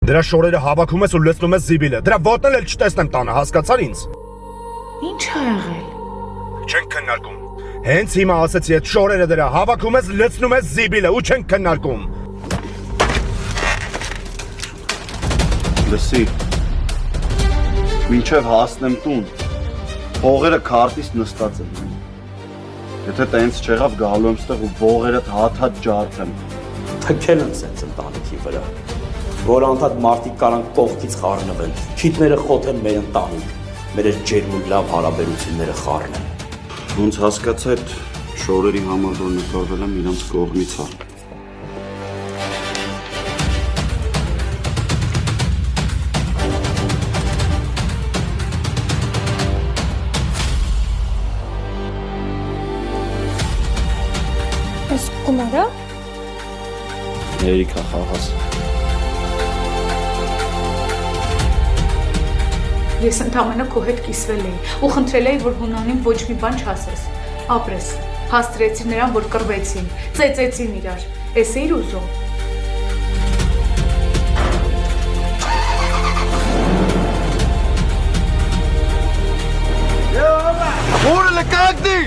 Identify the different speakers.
Speaker 1: Դրա շորերը հավաքում ես ու լցնում ես զիբիլը։ Դրա ոտնել էլ չտեսնեմ տանը, հասկացար ինձ։
Speaker 2: Ինչ ա եղել։
Speaker 1: Չենք քննարկում։ Հենց հիմա ասեցի, այդ շորերը դրա հավաքում ես, լցնում ես զիբիլը ու չենք քննարկում։
Speaker 3: Լսի։ Մինչև հասնեմ տուն, փողերը քարտից նստած են։ Եթե տենց չեղավ գալու եմ ստեղ ու ողերդ հատ-հատ ջարդեմ։
Speaker 4: Թքել եմ սենց ընտանիքի վրա, որ անդադ մարդիկ կարան կողքից խառնվեն, քիթները խոթեն մեր ընտանիք, մեր այս ջերմ ու լավ հարաբերությունները խառնեն։
Speaker 3: Ոնց հասկացա այդ շորերի համար, որ նկարվել եմ իրանց կողմից հա։
Speaker 5: Այս կումարա։
Speaker 4: Երիքա խաղաս։
Speaker 2: Ես ընդամենը քո հետ կիսվել էի ու խնդրել էի, որ Հունանին ոչ մի բան չասես։ Ապրես, հաստրեցի նրան, որ կռվեցին, ծեծեցին իրար։ Էս էիր ուզում։
Speaker 1: Որը լկակդի։